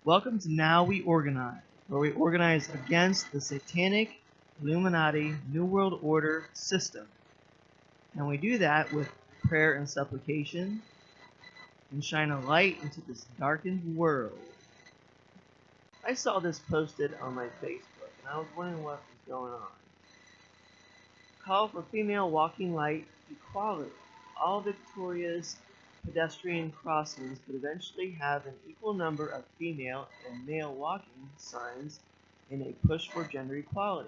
Welcome to Now We Organize, where we organize against the satanic Illuminati New World Order system. And we do that with prayer and supplication and shine a light into this darkened world. I saw this posted on my Facebook and I was wondering what was going on. Call for female walking light equality. All Victoria's pedestrian crossings could eventually have an equal number of female and male walking signs in a push for gender equality.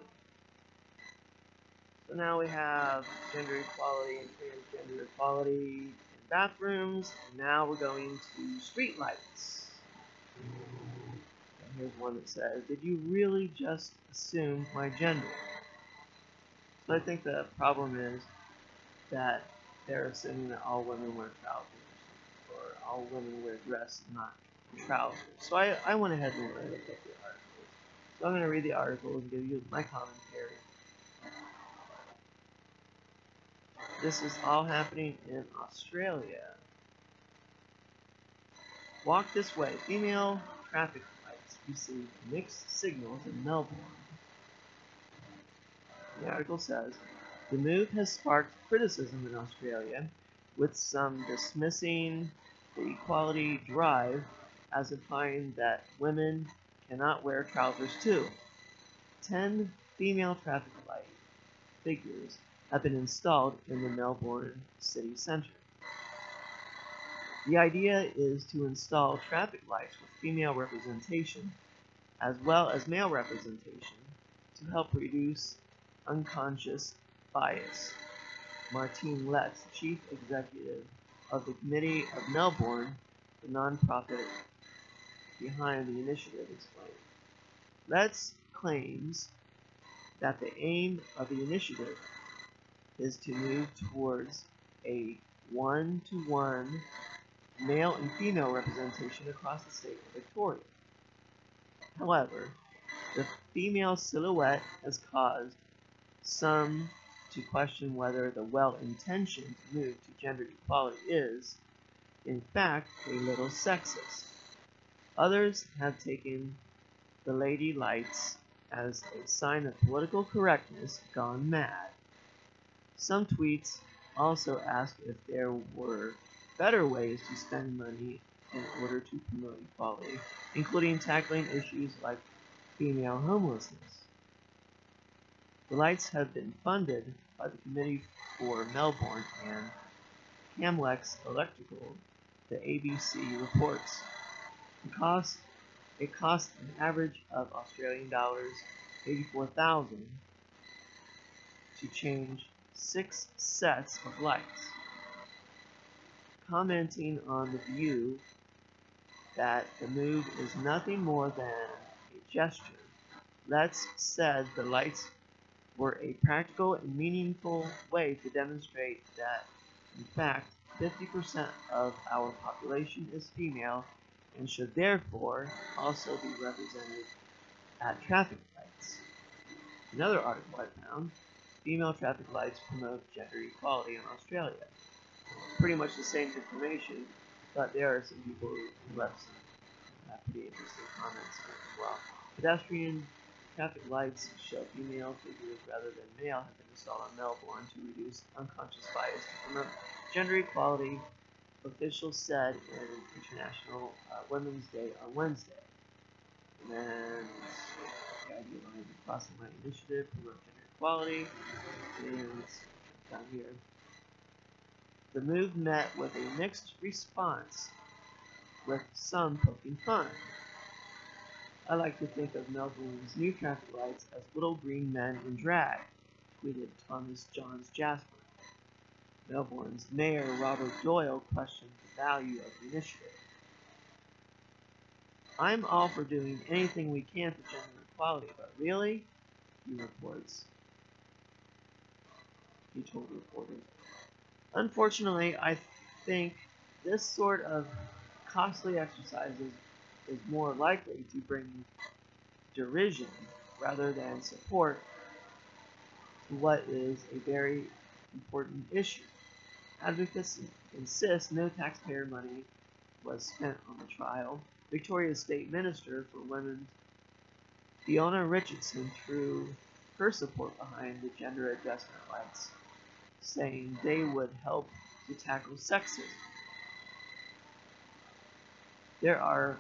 So now we have gender equality and transgender equality in bathrooms, and now we're going to street lights. And here's one that says, "Did you really just assume my gender?" So I think the problem is that they're assuming that all women wear trousers, or all women wear dress, not trousers. So I went ahead and looked up the articles. So I'm going to read the articles and give you my commentary. This is all happening in Australia. Walk this way. Female traffic lights receive mixed signals in Melbourne. The article says, the move has sparked criticism in Australia, with some dismissing the equality drive as implying that women cannot wear trousers too. 10 female traffic light figures have been installed in the Melbourne city centre. The idea is to install traffic lights with female representation as well as male representation to help reduce unconscious bias. Martine Letts, chief executive of the Committee of Melbourne, the non-profit behind the initiative, explained. Letts claims that the aim of the initiative is to move towards a one-to-one male and female representation across the state of Victoria. However, the female silhouette has caused some to question whether the well-intentioned move to gender equality is, in fact, a little sexist. Others have taken the lady lights as a sign of political correctness gone mad. Some tweets also asked if there were better ways to spend money in order to promote equality, including tackling issues like female homelessness. The lights have been funded by the Committee for Melbourne and Camlex Electrical, the ABC reports. It costs an average of Australian dollars 84,000 to change 6 sets of lights. Commenting on the view that the move is nothing more than a gesture, Letts said the lights were a practical and meaningful way to demonstrate that, in fact, 50% of our population is female and should therefore also be represented at traffic lights. Another article I found, female traffic lights promote gender equality in Australia. Pretty much the same information, but there are some people who left some pretty interesting comments as well. Pedestrian traffic lights show female figures rather than male have been installed on Melbourne to reduce unconscious bias to promote gender equality, officials said in International Women's Day on Wednesday. And then the idea behind the Crossing Line Initiative to promote gender equality is down here. The move met with a mixed response, with some poking fun. I like to think of Melbourne's new traffic lights as little green men in drag, tweeted Thomas Johns Jasper. Melbourne's Mayor Robert Doyle questioned the value of the initiative. I'm all for doing anything we can for gender equality, but really? He reports. He told reporters. Unfortunately, I think this sort of costly exercises is more likely to bring derision rather than support to what is a very important issue. Advocates insist no taxpayer money was spent on the trial, Victoria's State Minister for Women, Fiona Richardson, threw her support behind the gender adjustment rights, saying they would help to tackle sexism. There are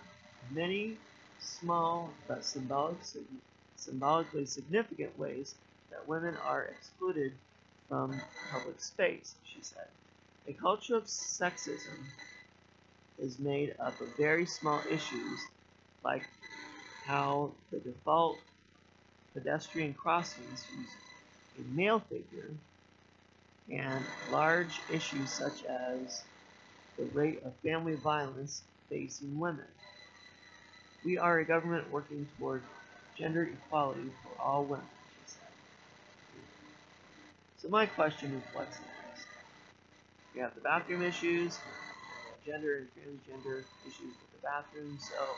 many small but symbolically significant ways that women are excluded from public space, she said. A culture of sexism is made up of very small issues like how the default pedestrian crossings use a male figure, and large issues such as the rate of family violence facing women. We are a government working toward gender equality for all women, she said. So my question is, what's next? We have the bathroom issues, we have gender and transgender issues with the bathroom, so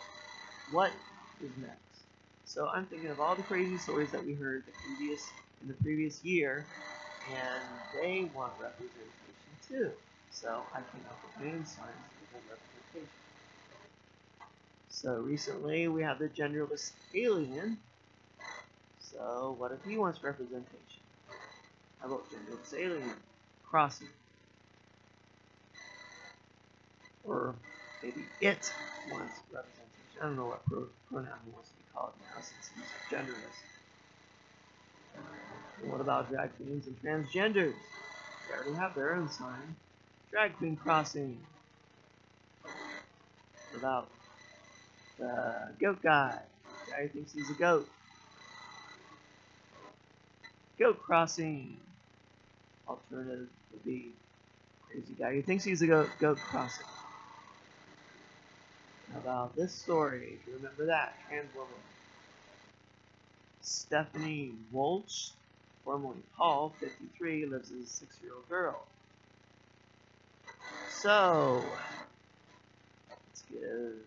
what is next? So I'm thinking of all the crazy stories that we heard in the previous year, and they want representation too. So I came up with name signs to prevent representation. So recently we have the genderless alien. So what if he wants representation? How about genderless alien crossing? Or maybe it wants representation. I don't know what pronoun he wants to be called now since he's genderless. And what about drag queens and transgenders? They already have their own sign. Drag queen crossing. What about the goat guy? The guy who thinks he's a goat. Goat crossing. Alternative would be crazy guy who thinks he's a goat crossing. How about this story? Do you remember that? Trans woman. Stephanie Walsh, formerly Paul, 53, lives as a 6-year-old girl. So, let's give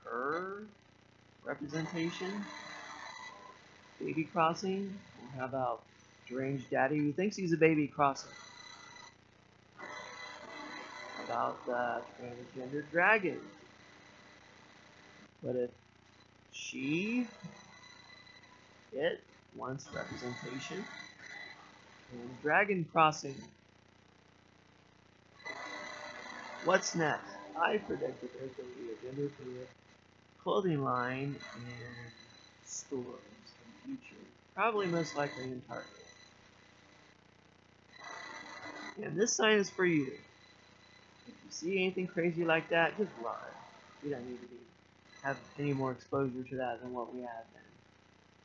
her representation. Baby crossing. And how about deranged daddy who thinks he's a baby crossing? How about the transgender dragon? What if it wants representation? And dragon crossing. What's next? I predict that there's going to be a gender fluid clothing line in stores in the future. Probably most likely in Target. And this sign is for you. If you see anything crazy like that, just run. We don't need to have any more exposure to that than what we have then.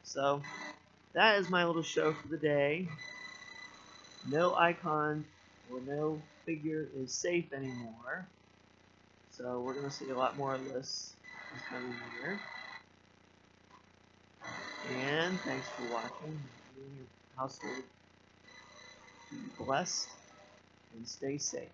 So, that is my little show for the day. No icon or no figure is safe anymore. So we're going to see a lot more of this coming year. And thanks for watching. You and your household be blessed and stay safe.